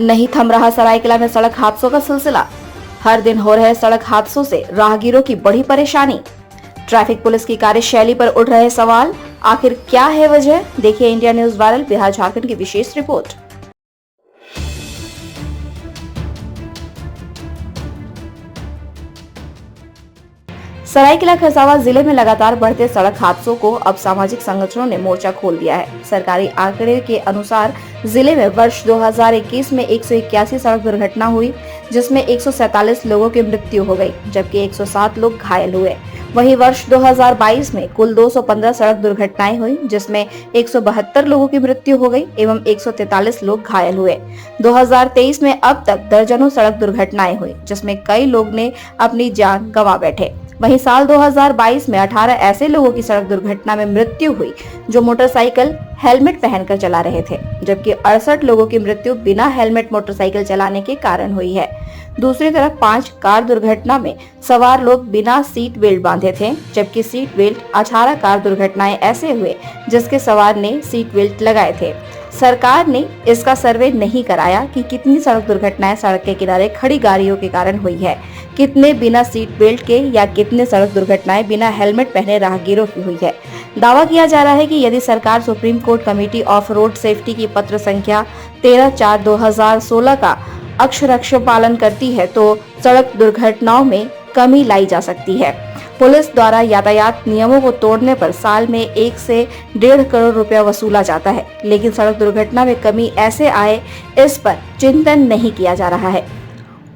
नहीं थम रहा सरायकेला में सड़क हादसों का सिलसिला। हर दिन हो रहे सड़क हादसों से राहगीरों की बड़ी परेशानी। ट्रैफिक पुलिस की कार्यशैली पर उठ रहे सवाल, आखिर क्या है वजह? देखिए India news viral Bihar Jharkhand की विशेष रिपोर्ट। सरायकेला खरसावां जिले में लगातार बढ़ते सड़क हादसों को अब सामाजिक संगठनों ने मोर्चा खोल दिया है। सरकारी आंकड़े के अनुसार जिले में वर्ष 2021 में 181 सड़क दुर्घटना हुई, जिसमें 147 लोगों की मृत्यु हो गई, जबकि 107 लोग घायल हुए। वहीं वर्ष 2022 में कुल 215 सड़क दुर्घटनाएं हुई, जिसमें 172 लोगों की मृत्यु हो गई एवं 143 लोग घायल हुए। 2023 में अब तक दर्जनों सड़क दुर्घटनाएं हुई, जिसमें कई लोग ने अपनी जान गंवा बैठे। वहीं साल 2022 में 18 ऐसे लोगों की सड़क दुर्घटना में मृत्यु हुई जो मोटरसाइकिल हेलमेट पहनकर चला रहे थे, जबकि 68 लोगों की मृत्यु बिना हेलमेट मोटरसाइकिल चलाने के कारण हुई है। दूसरी तरफ 5 कार दुर्घटना में सवार लोग बिना सीट बेल्ट बांधे थे, जबकि सीट बेल्ट 18 कार दुर्घटनाएं ऐसे हुए जिसके सवार ने सीट बेल्ट लगाए थे। सरकार ने इसका सर्वे नहीं कराया कि कितनी सड़क दुर्घटनाएं सड़क के किनारे खड़ी गाड़ियों के कारण हुई है, कितने बिना सीट बेल्ट के या कितने सड़क दुर्घटनाएं बिना हेलमेट पहने राहगीरों की हुई है। दावा किया जा रहा है कि यदि सरकार supreme court committee of road safety की पत्र संख्या 13/4/2016 का अक्षरशः पालन करती है तो सड़क दुर्घटनाओं में कमी लाई जा सकती है। पुलिस द्वारा यातायात नियमों को तोड़ने पर साल में 1 से 1.5 करोड़ रुपया वसूला जाता है, लेकिन सड़क दुर्घटना में कमी ऐसे आए, इस पर चिंतन नहीं किया जा रहा है।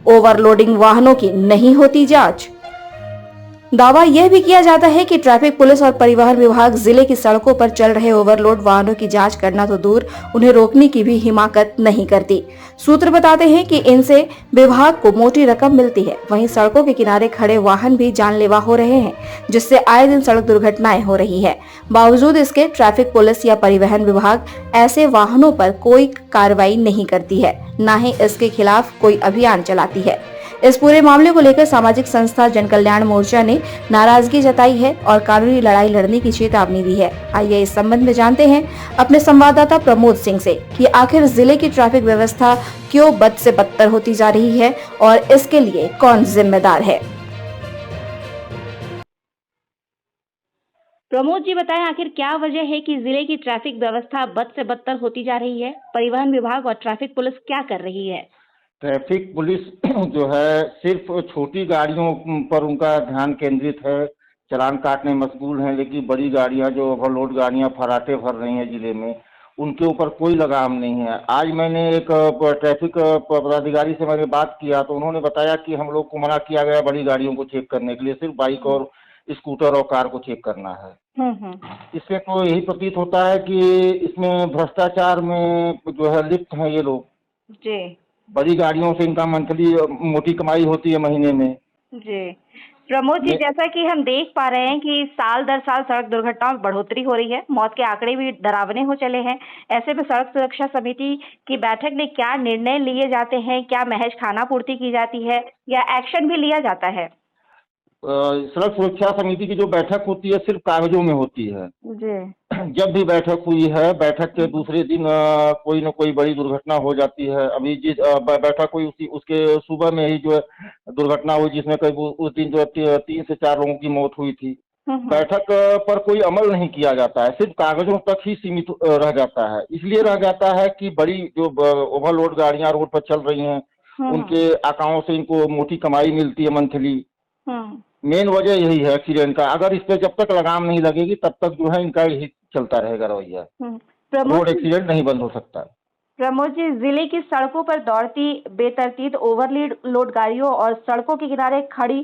ओवरलोडिंग वाहनों की नहीं होती जांच। दावा यह भी किया जाता है कि ट्रैफिक पुलिस और परिवहन विभाग जिले की सड़कों पर चल रहे ओवरलोड वाहनों की जांच करना तो दूर, उन्हें रोकने की भी हिमाकत नहीं करती। सूत्र बताते हैं कि इनसे विभाग को मोटी रकम मिलती है। वहीं सड़कों के किनारे खड़े वाहन भी जानलेवा हो रहे हैं, जिससे आए दिन सड़क दुर्घटनाएं हो रही है। बावजूद इसके ट्रैफिक पुलिस या परिवहन विभाग ऐसे वाहनों पर कोई कार्रवाई नहीं करती है, न ही इसके खिलाफ कोई अभियान चलाती है। इस पूरे मामले को लेकर सामाजिक संस्था जन कल्याण मोर्चा ने नाराजगी जताई है और कानूनी लड़ाई लड़ने की चेतावनी दी है। आइए इस संबंध में जानते हैं अपने संवाददाता प्रमोद सिंह से कि आखिर जिले की ट्रैफिक व्यवस्था क्यों बद से बदतर होती जा रही है और इसके लिए कौन जिम्मेदार है। प्रमोद जी बताएं, आखिर क्या वजह है कि जिले की ट्रैफिक व्यवस्था बद से बदतर होती जा रही है? परिवहन विभाग और ट्रैफिक पुलिस क्या कर रही है? ट्रैफिक पुलिस जो है सिर्फ छोटी गाड़ियों पर उनका ध्यान केंद्रित है, चालान काटने में मशगूल हैं, लेकिन बड़ी गाड़ियां जो ओवरलोड गाड़ियां फराटे भर रही हैं जिले में, उनके ऊपर कोई लगाम नहीं है। आज मैंने एक ट्रैफिक पदाधिकारी से मैंने बात किया तो उन्होंने बताया कि हम लोग को मना किया गया बड़ी गाड़ियों को चेक करने के लिए, सिर्फ बाइक और स्कूटर और कार को चेक करना है। इससे तो यही प्रतीत होता है कि इसमें भ्रष्टाचार में जो है लिप्त हैं ये लोग। जी बड़ी गाड़ियों से इनका मंथली मोटी कमाई होती है महीने में। जी प्रमोद जी, जैसा कि हम देख पा रहे हैं कि साल दर साल सड़क दुर्घटनाओं में बढ़ोतरी हो रही है, मौत के आंकड़े भी डरावने हो चले हैं। ऐसे में सड़क सुरक्षा समिति की बैठक में क्या निर्णय लिए जाते हैं? क्या महज खानापूर्ति की जाती है या एक्शन भी लिया जाता है? सड़क सुरक्षा समिति की जो बैठक होती है सिर्फ कागजों में होती है। जी जब भी बैठक हुई है, बैठक के दूसरे दिन कोई न कोई बड़ी दुर्घटना हो जाती है। अभी जिस बैठक हुई उसके सुबह में ही जो है दुर्घटना हुई, जिसमें करीब उस दिन जो 3 से 4 लोगों की मौत हुई थी। बैठक पर कोई अमल नहीं किया जाता है, सिर्फ कागजों तक ही सीमित रह जाता है। इसलिए रह जाता है कि बड़ी जो ओवरलोड गाड़ियां रोड पर चल रही हैं, उनके आकाओं से इनको मोटी कमाई मिलती है मंथली। मेन वजह यही है एक्सीडेंट का। अगर इस पे जब तक लगाम नहीं लगेगी तब तक जो है इनका यही चलता रहेगा रवैया। रोड एक्सीडेंट नहीं बंद हो सकता। प्रमोद जी, जिले की सड़कों पर दौड़ती बेतरतीब ओवरलोड गाड़ियों और सड़कों के किनारे खड़ी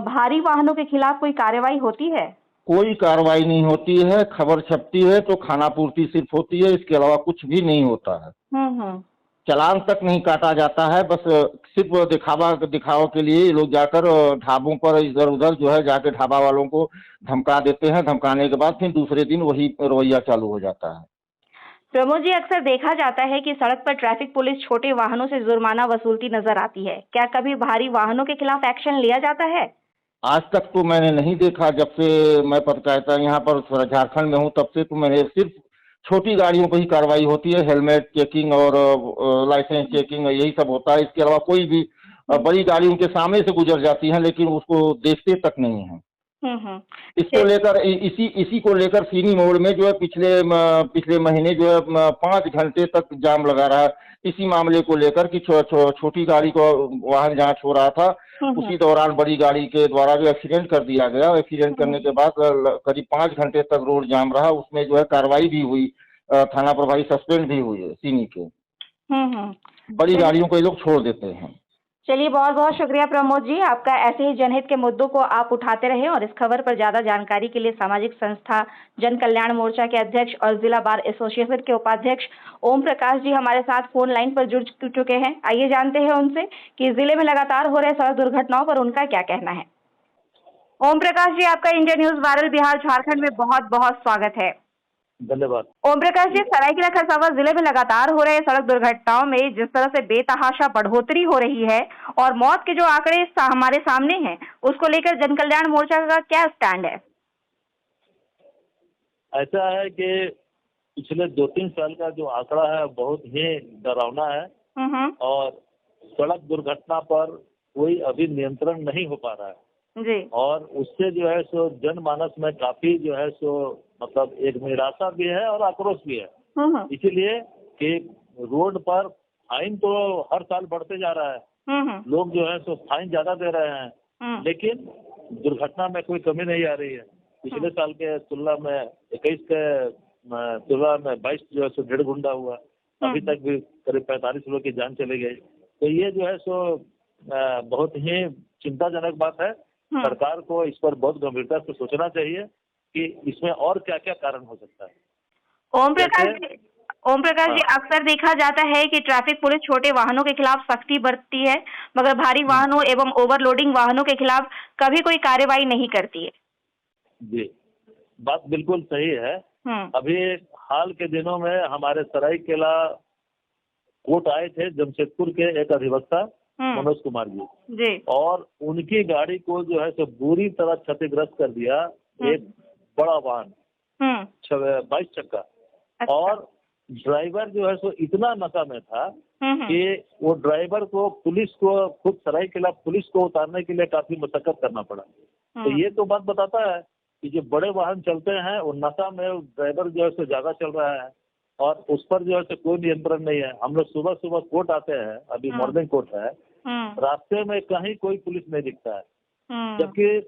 भारी वाहनों के खिलाफ कोई कार्रवाई होती है? कोई कार्रवाई नहीं होती है। खबर छपती है तो खानापूर्ति सिर्फ होती है, इसके अलावा कुछ भी नहीं होता है। चालान तक नहीं काटा जाता है, बस सिर्फ दिखावा के लिए ये लोग जाकर ढाबों पर इधर उधर जो है जाके ढाबा वालों को धमका देते हैं। धमकाने के बाद फिर दूसरे दिन वही रवैया चालू हो जाता है। प्रमोद जी, अक्सर देखा जाता है कि सड़क पर ट्रैफिक पुलिस छोटे वाहनों से जुर्माना वसूलती नजर आती है। क्या कभी भारी वाहनों के खिलाफ एक्शन लिया जाता है? आज तक तो मैंने नहीं देखा। जब से मैं पत्रकारिता यहाँ पर झारखंड में हूँ तब से तो मैंने सिर्फ छोटी गाड़ियों पर ही कार्रवाई होती है, हेलमेट चेकिंग और लाइसेंस चेकिंग यही सब होता है। इसके अलावा कोई भी बड़ी गाड़ी उनके सामने से गुजर जाती है लेकिन उसको देखते तक नहीं है। हम्म। इसको लेकर इसी इसी को लेकर सीनी मोड़ में जो है पिछले महीने जो है 5 घंटे तक जाम लगा रहा है, इसी मामले को लेकर कि छोटी गाड़ी को वाहन जांच हो रहा था, उसी दौरान बड़ी गाड़ी के द्वारा जो एक्सीडेंट कर दिया गया। एक्सीडेंट करने के बाद करीब 5 घंटे तक रोड जाम रहा, उसमें जो है कार्रवाई भी हुई, थाना प्रभारी सस्पेंड भी हुए सीनी के। बड़ी चलिए गाड़ियों को ये लोग छोड़ देते हैं। चलिए, बहुत बहुत शुक्रिया प्रमोद जी, आपका। ऐसे ही जनहित के मुद्दों को आप उठाते रहे और इस खबर पर ज्यादा जानकारी के लिए सामाजिक संस्था जन कल्याण मोर्चा के अध्यक्ष और जिला बार एसोसिएशन के उपाध्यक्ष ओम प्रकाश जी हमारे साथ फोन लाइन पर जुड़ चुके हैं। आइए जानते हैं उनसे कि जिले में लगातार हो रहे सड़क दुर्घटनाओं पर उनका क्या कहना है। ओम प्रकाश जी, आपका India news viral Bihar Jharkhand में बहुत बहुत स्वागत है। धन्यवाद। ओम प्रकाश जी, सरायकेला खरसावां जिले में लगातार हो रहे सड़क दुर्घटनाओं में जिस तरह से बेतहाशा बढ़ोतरी हो रही है और मौत के जो आंकड़े हमारे सामने हैं, उसको लेकर जन कल्याण मोर्चा का क्या स्टैंड है? ऐसा है कि पिछले 2-3 साल का जो आंकड़ा है बहुत ही डरावना है और सड़क दुर्घटना पर कोई अभी नियंत्रण नहीं हो पा रहा है जी। और उससे जो है सो जनमानस में काफी जो है सो मतलब एक निराशा भी है और आक्रोश भी है। इसीलिए कि रोड पर फाइन तो हर साल बढ़ते जा रहा है, लोग जो है सो फाइन ज्यादा दे रहे हैं, लेकिन दुर्घटना में कोई कमी नहीं आ रही है। पिछले साल के तुलना में 21 के तुलना में 22 जो है सो डेढ़ गुंडा हुआ, अभी तक भी करीब 45 लोग की जान चली गई। तो ये जो है सो बहुत ही चिंताजनक बात है। सरकार को इस पर बहुत गंभीरता से सोचना चाहिए कि इसमें और क्या क्या कारण हो सकता है। ओम प्रकाश जी, अक्सर देखा जाता है कि ट्रैफिक पुलिस छोटे वाहनों के खिलाफ सख्ती बरतती है, मगर भारी वाहनों एवं ओवरलोडिंग वाहनों के खिलाफ कभी कोई कार्रवाई नहीं करती है। जी, बात बिल्कुल सही है। अभी हाल के दिनों में हमारे सरायकेला कोर्ट आए थे जमशेदपुर के एक अधिवक्ता मनोज कुमार जी, और उनकी गाड़ी को जो है सो बुरी तरह क्षतिग्रस्त कर दिया एक बड़ा वाहन 22 चक्का। अच्छा। और ड्राइवर जो है सो इतना नशा में था कि वो ड्राइवर को पुलिस को खुद सरायकेला पुलिस को उतारने के लिए काफी मशक्कत करना पड़ा। तो ये तो बात बताता है कि जो बड़े वाहन चलते हैं वो नशा में ड्राइवर जो है सो ज्यादा चल रहा है और उस पर जो है सो कोई नियंत्रण नहीं है। हम लोग सुबह सुबह कोर्ट आते हैं, अभी मॉर्निंग कोर्ट है, रास्ते में कहीं कोई पुलिस नहीं दिखता है, जबकि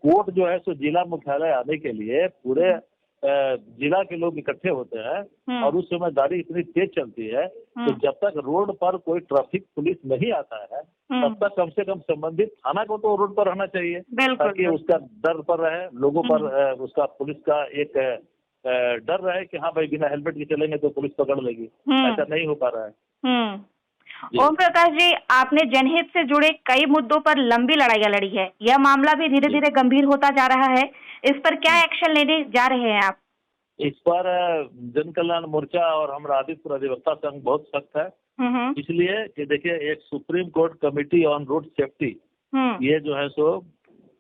कोर्ट जो है सो जिला मुख्यालय आने के लिए पूरे जिला के लोग इकट्ठे होते हैं और उस समय गाड़ी इतनी तेज चलती है तो जब तक रोड पर कोई ट्रैफिक पुलिस नहीं आता है तब तक कम से कम संबंधित थाना को तो रोड पर रहना चाहिए, ताकि उसका डर पर रहे लोगों पर, उसका पुलिस का एक डर रहे कि हाँ भाई बिना हेलमेट के चलेंगे तो पुलिस पकड़ लेगी। ऐसा नहीं हो पा रहा है। ओम प्रकाश जी, आपने जनहित से जुड़े कई मुद्दों पर लंबी लड़ाइयाँ लड़ी है, यह मामला भी धीरे धीरे गंभीर होता जा रहा है, इस पर क्या एक्शन लेने जा रहे हैं आप? इस पर जन कल्याण मोर्चा और हमारा आदित्य अधिवक्ता संघ बहुत सख्त है, इसलिए कि देखिए एक supreme court committee on road safety ये जो है सो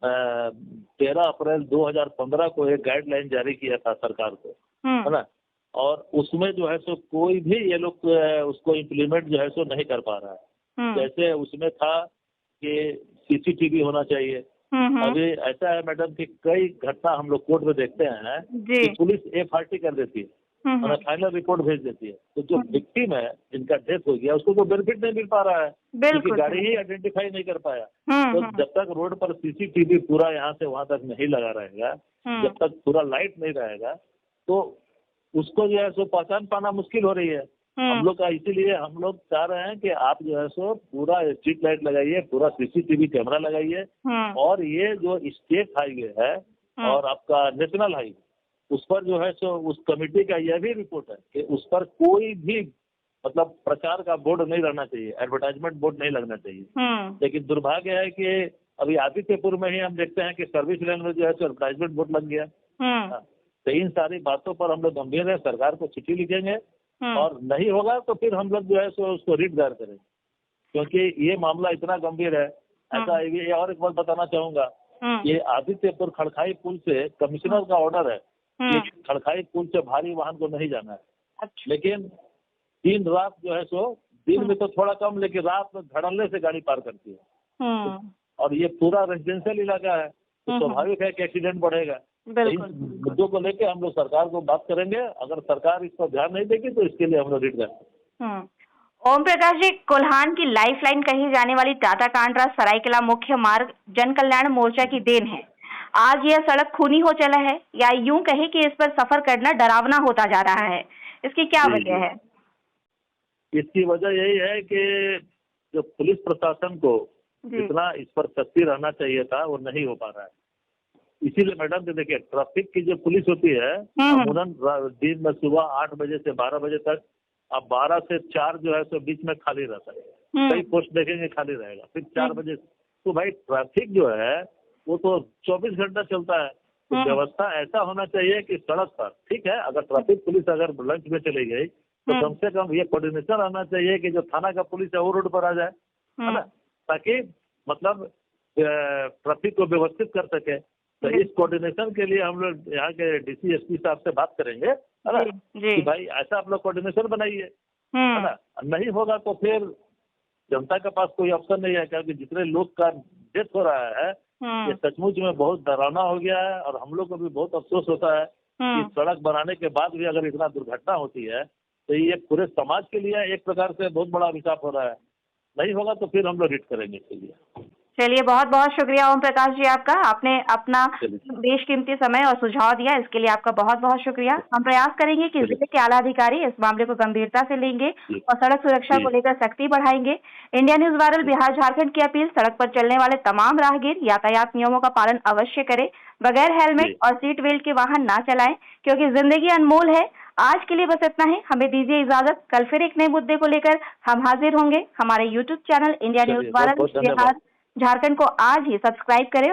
13 अप्रैल 2015 को एक गाइडलाइन जारी किया था सरकार को, है ना, और उसमें जो है सो कोई भी ये लोग उसको इम्प्लीमेंट जो है सो नहीं कर पा रहा है। जैसे उसमें था कि सीसीटीवी होना चाहिए। अभी ऐसा है मैडम कि कई घटना हम लोग कोर्ट में देखते हैं कि पुलिस FRT कर देती है और फाइनल रिपोर्ट भेज देती है, तो जो विक्टिम है जिनका डेथ हो गया उसको कोई बेनिफिट नहीं मिल पा रहा है क्योंकि गाड़ी ही आइडेंटिफाई नहीं कर पाया। तो जब तक रोड पर CCTV पूरा यहाँ से वहां तक नहीं लगा रहेगा, जब तक पूरा लाइट नहीं रहेगा तो उसको जो है सो पहचान पाना मुश्किल हो रही है हम लोग का। इसीलिए हम लोग चाह रहे हैं कि आप जो है सो पूरा स्ट्रीट लाइट लगाइए, पूरा CCTV कैमरा लगाइए और ये जो स्टेट हाईवे है और आपका नेशनल हाईवे उस पर जो है सो उस कमेटी का यह भी रिपोर्ट है कि उस पर कोई भी मतलब प्रचार का बोर्ड नहीं रहना चाहिए, एडवर्टाइजमेंट बोर्ड नहीं लगना चाहिए। लेकिन दुर्भाग्य है कि अभी आदित्यपुर में ही हम देखते हैं कि सर्विस लेन में जो है सो एडवर्टाइजमेंट बोर्ड लग गया। तो इन सारी बातों पर हम लोग गंभीर है, सरकार को चिट्ठी लिखेंगे और नहीं होगा तो फिर हम लोग जो है सो उसको रिट दायर करेंगे, क्योंकि ये मामला इतना गंभीर है। ऐसा ये और एक बात बताना चाहूंगा, ये आदित्यपुर खड़खाई पुल से कमिश्नर का ऑर्डर है कि खड़खाई पुल से भारी वाहन को नहीं जाना है। अच्छा। लेकिन दिन रात जो है सो, दिन में तो थोड़ा कम, लेकिन रात में धड़ल्ले से गाड़ी पार करती है। और ये पूरा रेजिडेंशियल इलाका है, तो स्वाभाविक है कि एक्सीडेंट बढ़ेगा। बिल्कुल। इन मुद्दों को लेके हम लोग सरकार को बात करेंगे। अगर सरकार इस पर ध्यान नहीं देगी तो इसके लिए हम लोग रिट करेंगे। ओम प्रकाश जी, कोल्हान की लाइफलाइन कही जाने वाली टाटा कांड्रा सरायकेला मुख्य मार्ग जन कल्याण मोर्चा की देन है। आज यह सड़क खूनी हो चला है, या यूं कहे कि इस पर सफर करना डरावना होता जा रहा है। इसकी क्या वजह है? इसकी वजह यही है कि जो पुलिस प्रशासन को जितना इस पर सख्ती रहना चाहिए था वो नहीं हो पा रहा है। इसीलिए मैडम जी देखिए, ट्रैफिक की जो पुलिस होती है अमूमन दिन में सुबह 8 बजे से 12 बजे तक, अब 12 से 4 जो है सो बीच में खाली रहता है। कई पोस्ट देखेंगे खाली रहेगा, फिर 4 बजे। तो भाई ट्रैफिक जो है वो तो 24 घंटा चलता है। तो व्यवस्था ऐसा होना चाहिए कि सड़क पर, ठीक है, अगर ट्रैफिक पुलिस अगर लंच में चली गई तो कम से कम ये कोऑर्डिनेशन रहना चाहिए कि जो थाना का पुलिस है वो रोड पर आ जाए, है ना, ताकि मतलब ट्रैफिक को व्यवस्थित कर सके। तो इस कोऑर्डिनेशन के लिए हम लोग यहाँ के डीसी एसपी साहब से बात करेंगे, है ना, कि भाई ऐसा आप लोग कोऑर्डिनेशन बनाइए, है ना। नहीं होगा तो फिर जनता के पास कोई ऑप्शन नहीं है, क्योंकि जितने लोग का डेथ हो रहा है ये सचमुच में बहुत डरावना हो गया है। और हम लोग को भी बहुत अफसोस होता है कि सड़क बनाने के बाद भी अगर इतना दुर्घटना होती है तो ये पूरे समाज के लिए एक प्रकार से बहुत बड़ा अभिशाप हो रहा है। नहीं होगा तो फिर हम लोग रिट करेंगे इसके लिए। चलिए, बहुत बहुत शुक्रिया ओम प्रकाश जी आपका। आपने अपना बेशकीमती समय और सुझाव दिया, इसके लिए आपका बहुत बहुत शुक्रिया। हम प्रयास करेंगे कि जिले के आला अधिकारी इस मामले को गंभीरता से लेंगे और सड़क सुरक्षा को लेकर सख्ती बढ़ाएंगे। India news viral Bihar Jharkhand की अपील, सड़क पर चलने वाले तमाम राहगीर यातायात नियमों का पालन अवश्य करें, बगैर हेलमेट और सीट बेल्ट के वाहन ना चलाएं, क्योंकि जिंदगी अनमोल है। आज के लिए बस इतना ही, हमें दीजिए इजाजत। कल फिर एक नए मुद्दे को लेकर हम हाजिर होंगे। हमारे YouTube channel India news viral Bihar Jharkhand को आज ही सब्सक्राइब करें।